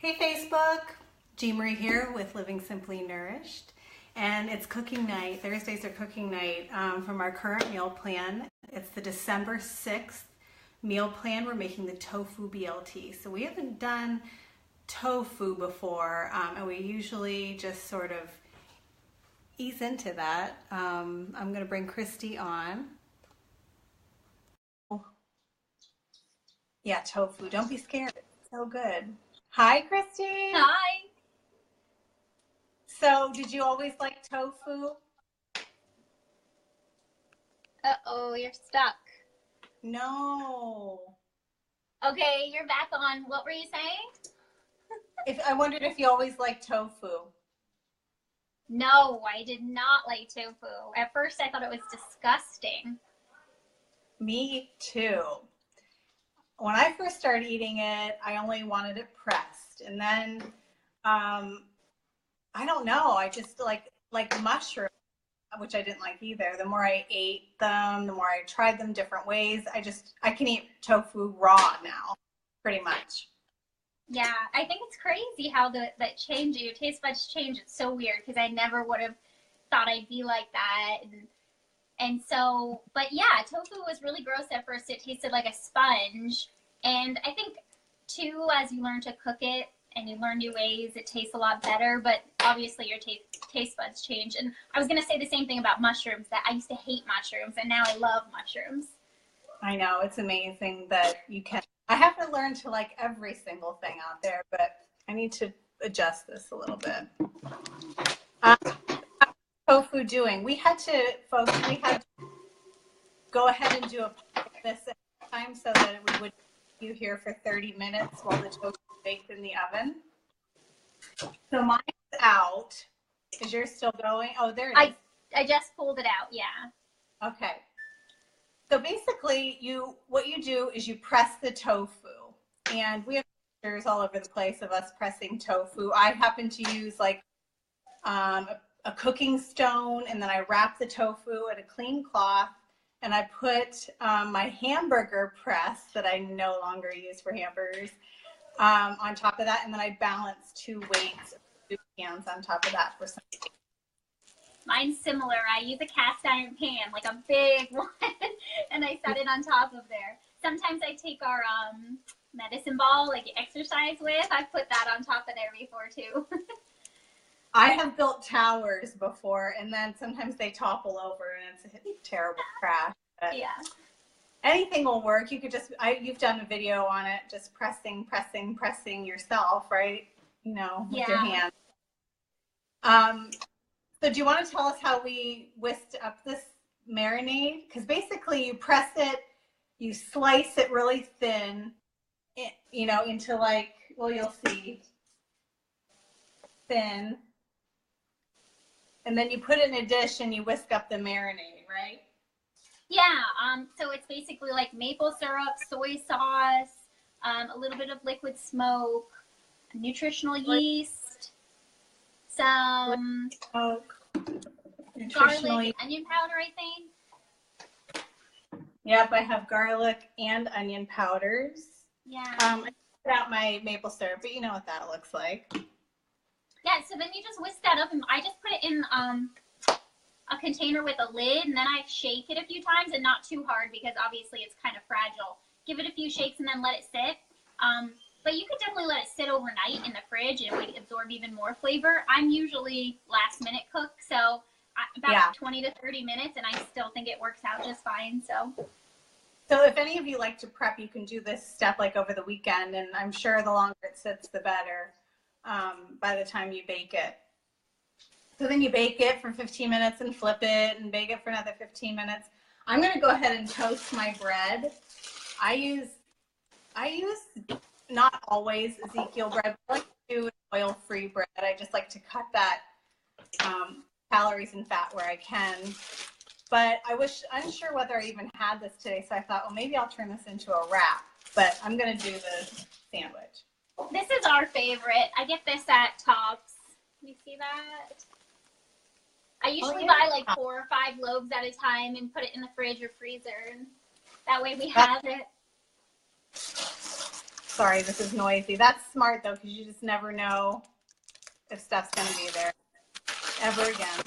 Hey Facebook, Jean Marie here with Living Simply Nourished, and it's cooking night. Thursdays are cooking night from our current meal plan. It's the December 6th meal plan. We're making the tofu BLT. So we haven't done tofu before, and we usually just sort of ease into that. I'm going to bring Christy on. Yeah, tofu. Don't be scared. It's so good. Hi, Christy. Hi. So, did you always like tofu? Uh-oh, you're stuck. No. Okay, you're back on. What were you saying? If I wondered if you always liked tofu. No, I did not like tofu. At first, I thought it was disgusting. Me too. When I first started eating it, I only wanted it pressed, and then I don't know. I just like mushrooms, which I didn't like either. The more I ate them, the more I tried them different ways. I can eat tofu raw now, pretty much. Yeah, I think it's crazy how that change, your taste buds change. It's so weird because I never would have thought I'd be like that. And so, but yeah, tofu was really gross at first. It tasted like a sponge. And I think, too, as you learn to cook it and you learn new ways, it tastes a lot better. But obviously, your taste buds change. And I was going to say the same thing about mushrooms, that I used to hate mushrooms, and now I love mushrooms. I know. It's amazing that you can. I have to learn to like every single thing out there, but I need to adjust this a little bit. Tofu doing? We had to go ahead and do this at a time so that we would be here for 30 minutes while the tofu baked in the oven. So mine's out. Is yours still going? Oh, there it is. I just pulled it out, yeah. Okay. So basically, what you do is you press the tofu, and we have pictures all over the place of us pressing tofu. I happen to use like a cooking stone, and then I wrap the tofu in a clean cloth, and I put my hamburger press that I no longer use for hamburgers on top of that, and then I balance two weights of soup cans on top of that for some. Mine's similar. I use a cast iron pan, like a big one, and I set it on top of there. Sometimes I take our medicine ball, like you exercise with. I put that on top of there before, too. I have built towers before, and then sometimes they topple over, and it's a terrible crash. But yeah. Anything will work. You could you've done a video on it, just pressing yourself, right? You know, with your hand. So do you want to tell us how we whisked up this marinade? Because basically you press it, you slice it really thin, you know, into like, well, you'll see, thin. And then you put it in a dish and you whisk up the marinade, right? Yeah, so it's basically like maple syrup, soy sauce, a little bit of liquid smoke, nutritional yeast, some garlic, onion powder, I think. Yep, I have garlic and onion powders. Yeah. I put out my maple syrup, but you know what that looks like. Yeah, so then you just whisk that up, and I just put it in a container with a lid, and then I shake it a few times, and not too hard because obviously it's kind of fragile. Give it a few shakes and then let it sit. But you could definitely let it sit overnight in the fridge, and it would absorb even more flavor. I'm usually last minute cook, so about 20 to 30 minutes, and I still think it works out just fine. So if any of you like to prep, you can do this step like over the weekend, and I'm sure the longer it sits, the better by the time you bake it. So then you bake it for 15 minutes and flip it and bake it for another 15 minutes. I'm going to go ahead and toast my bread. I use not always Ezekiel bread, but I like to do oil-free bread. I just like to cut that calories and fat where I can. But I was unsure whether I even had this today, so I thought, well, maybe I'll turn this into a wrap. But I'm going to do the sandwich. This is our favorite. I get this at Tops. You see that? I usually buy like 4 or 5 loaves at a time and put it in the fridge or freezer. And that way we have it. Sorry, this is noisy. That's smart though, because you just never know if stuff's going to be there ever again.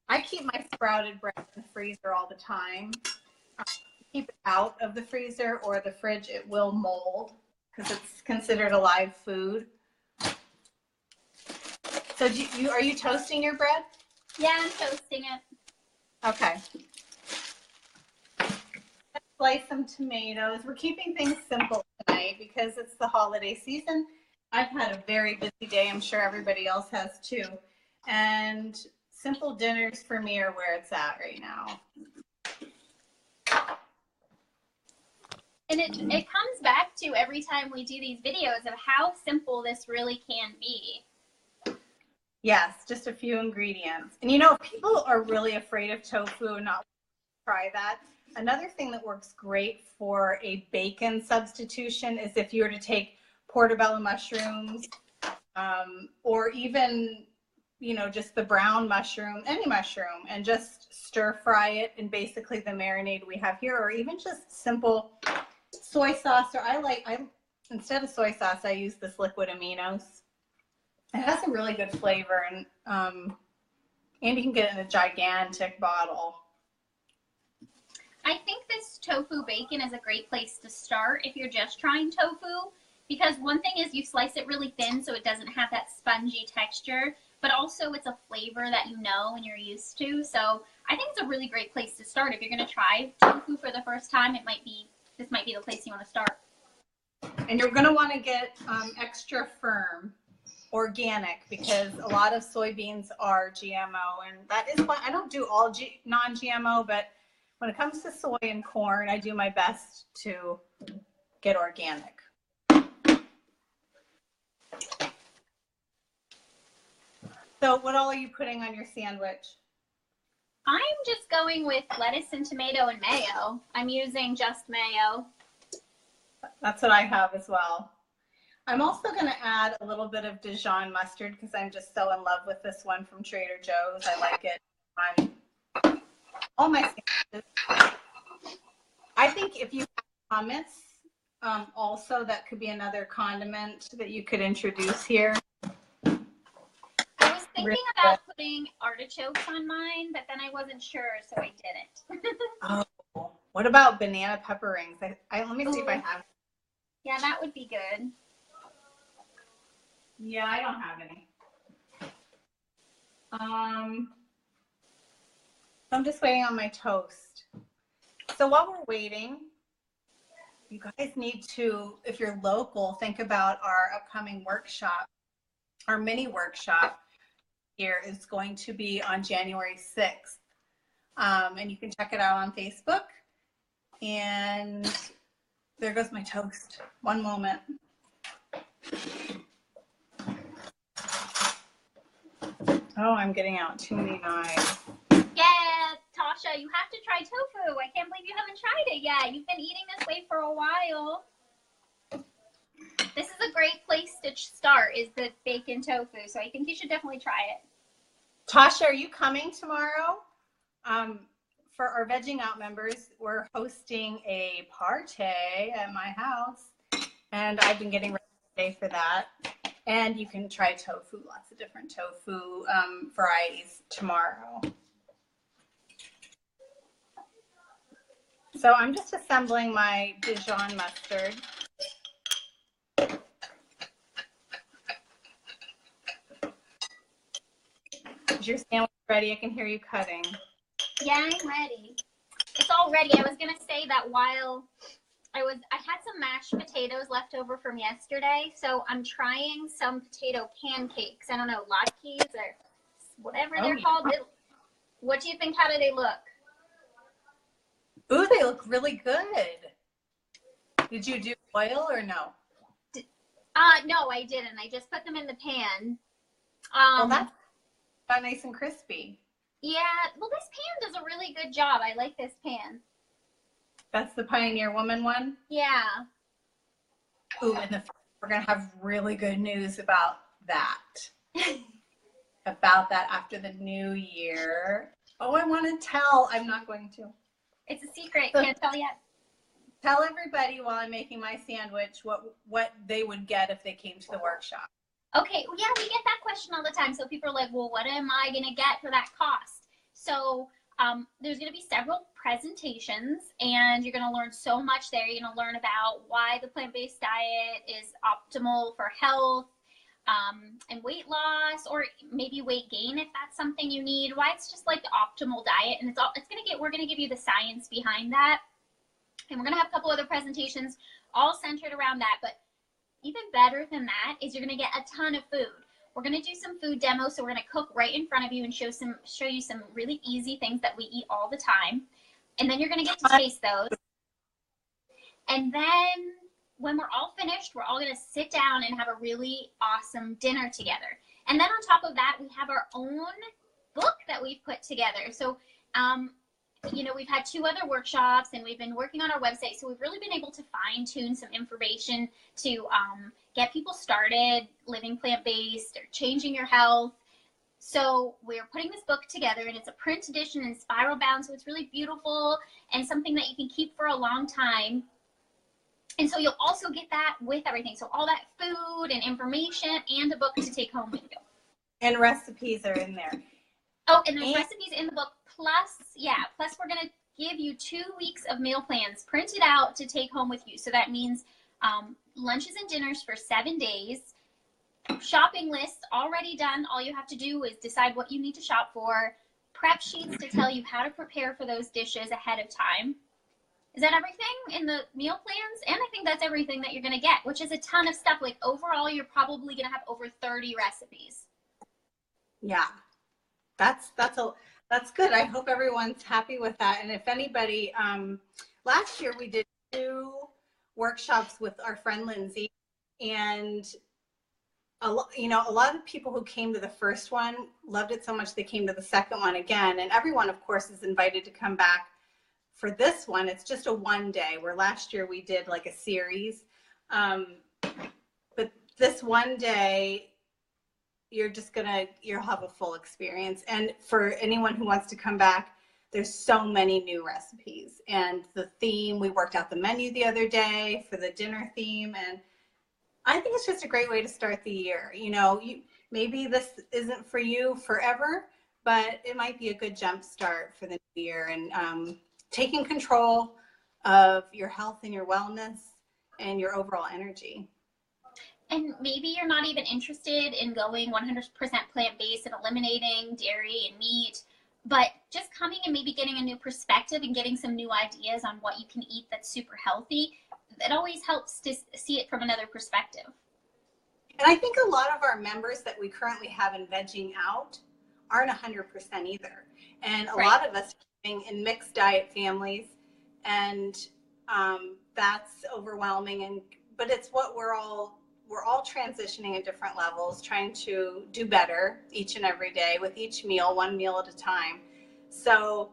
I keep my sprouted bread in the freezer all the time. Keep it out of the freezer or the fridge, it will mold because it's considered a live food. So are you toasting your bread? Yeah, I'm toasting it. Okay. Slice some tomatoes. We're keeping things simple tonight because it's the holiday season. I've had a very busy day. I'm sure everybody else has too. And simple dinners for me are where it's at right now. And it comes back to every time we do these videos of how simple this really can be. Yes, just a few ingredients. And you know, people are really afraid of tofu and not try that. Another thing that works great for a bacon substitution is if you were to take portobello mushrooms, or even, you know, just the brown mushroom, any mushroom, and just stir fry it in basically the marinade we have here, or even just simple soy sauce. Or instead of soy sauce, I use this liquid aminos. It has a really good flavor, and you can get it in a gigantic bottle. I think this tofu bacon is a great place to start if you're just trying tofu, because one thing is you slice it really thin so it doesn't have that spongy texture, but also it's a flavor that you know and you're used to. So I think it's a really great place to start. If you're going to try tofu for the first time, this might be the place you want to start. And you're going to want to get extra firm, organic, because a lot of soybeans are GMO, and that is why I don't do all non-GMO, but when it comes to soy and corn, I do my best to get organic. So what all are you putting on your sandwich? I'm just going with lettuce and tomato and mayo. I'm using just mayo. That's what I have as well. I'm also going to add a little bit of Dijon mustard because I'm just so in love with this one from Trader Joe's. I like it on all my sandwiches. I think if you have hummus, also that could be another condiment that you could introduce here. I was thinking about putting artichokes on mine, but then I wasn't sure, so I didn't. Oh, what about banana pepper rings? Let me see if I have. Yeah, that would be good. Yeah, I don't have any. I'm just waiting on my toast. So while we're waiting, you guys need to, if you're local, think about our upcoming workshop. Our mini workshop here is going to be on January 6th. And you can check it out on Facebook. And there goes my toast. One moment. Oh, I'm getting out too many knives. Yeah, Tasha, you have to try tofu. I can't believe you haven't tried it yet. You've been eating this way for a while. This is a great place to start, is the bacon tofu. So I think you should definitely try it. Tasha, are you coming tomorrow? For our Vegging Out members, we're hosting a party at my house. And I've been getting ready today for that. And you can try tofu, lots of different tofu varieties tomorrow. So I'm just assembling my Dijon mustard. Is your sandwich ready? I can hear you cutting. Yeah, I'm ready. It's all ready. I was going to say that while I had some mashed potatoes left over from yesterday, so I'm trying some potato pancakes. I don't know, latkes or whatever they're called. What do you think? How do they look? Ooh, they look really good. Did you do oil or no? No, I didn't. I just put them in the pan. Well, that's nice and crispy. Yeah, well, this pan does a really good job. I like this pan. That's the Pioneer Woman one? Yeah. Ooh, and we're going to have really good news about that. About that after the new year. Oh, I want to tell. I'm not going to. It's a secret. So Can't tell yet. tell everybody while I'm making my sandwich what they would get if they came to the workshop. Okay, well, yeah, we get that question all the time. So people are like, well, what am I going to get for that cost? So there's going to be several presentations, and you're going to learn so much there. You're going to learn about why the plant-based diet is optimal for health and weight loss, or maybe weight gain if that's something you need. Why it's just like the optimal diet, and we're going to give you the science behind that, and we're going to have a couple other presentations all centered around that. But even better than that is you're going to get a ton of food. We're going to do some food demos, so we're going to cook right in front of you and show you some really easy things that we eat all the time. And then you're going to get to taste those. And then when we're all finished, we're all going to sit down and have a really awesome dinner together. And then on top of that, we have our own book that we've put together. So you know, we've had 2 other workshops, and we've been working on our website, so we've really been able to fine-tune some information to get people started living plant-based or changing your health. So we're putting this book together, and it's a print edition and spiral bound, so it's really beautiful and something that you can keep for a long time. And so you'll also get that with everything, so all that food and information and a book to take home with you. And recipes are in there. Oh, and there's recipes in the book. Plus we're going to give you 2 weeks of meal plans printed out to take home with you. So that means lunches and dinners for 7 days, shopping lists already done. All you have to do is decide what you need to shop for, prep sheets to tell you how to prepare for those dishes ahead of time. Is that everything in the meal plans? And I think that's everything that you're going to get, which is a ton of stuff. Like overall, you're probably going to have over 30 recipes. Yeah, that's good. I hope everyone's happy with that. And if anybody, last year we did 2 workshops with our friend Lindsay, and a lot of people who came to the first one loved it so much they came to the second one again. And everyone, of course, is invited to come back for this one. It's just a 1 day, where last year we did like a series. But this 1 day, you'll have a full experience. And for anyone who wants to come back, there's so many new recipes. And the theme, we worked out the menu the other day for the dinner theme, and I think it's just a great way to start the year. You know, maybe this isn't for you forever, but it might be a good jump start for the new year, and taking control of your health and your wellness and your overall energy. And maybe you're not even interested in going 100% plant-based and eliminating dairy and meat, but just coming and maybe getting a new perspective and getting some new ideas on what you can eat that's super healthy, it always helps to see it from another perspective. And I think a lot of our members that we currently have in Vegging Out aren't 100% either. And a lot of us are living in mixed diet families, and that's overwhelming. But it's what we're all transitioning at different levels, trying to do better each and every day with each meal, 1 meal at a time. So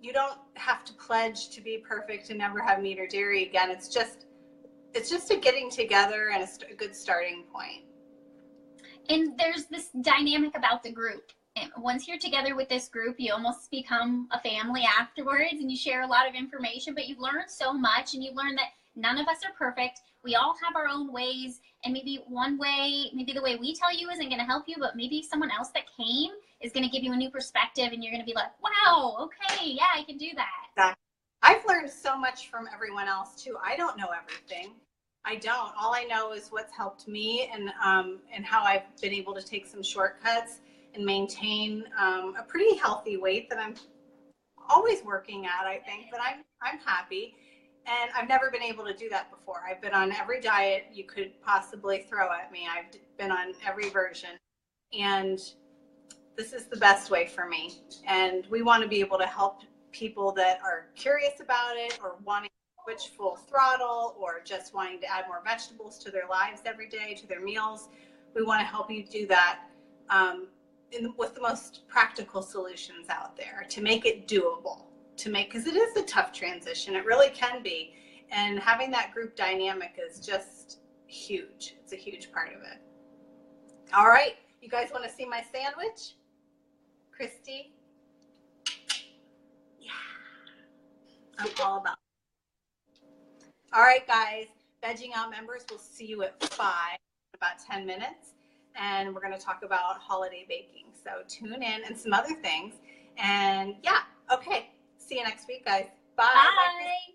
you don't have to pledge to be perfect and never have meat or dairy again. It's just a getting together and a good starting point. And there's this dynamic about the group. And once you're together with this group, you almost become a family afterwards, and you share a lot of information, but you learn so much, and you learn that none of us are perfect. We all have our own ways, and maybe the way we tell you isn't going to help you, but maybe someone else that came is going to give you a new perspective, and you're going to be like, wow, okay, yeah, I can do that. Exactly. I've learned so much from everyone else too. I don't know everything. I don't. All I know is what's helped me, and how I've been able to take some shortcuts and maintain a pretty healthy weight that I'm always working at, I think, but I'm happy. And I've never been able to do that before. I've been on every diet you could possibly throw at me. I've been on every version, and this is the best way for me. And we want to be able to help people that are curious about it, or wanting to switch full throttle, or just wanting to add more vegetables to their lives every day, to their meals. We want to help you do that with the most practical solutions out there to make it doable. Because it is a tough transition. It really can be. And having that group dynamic is just huge. It's a huge part of it. All right. You guys want to see my sandwich? Christy? Yeah. I'm all about it. All right, guys. Vegging Out members, we'll see you at 5 in about 10 minutes. And we're going to talk about holiday baking. So tune in and some other things. And yeah, okay. See you next week, guys. Bye. Bye.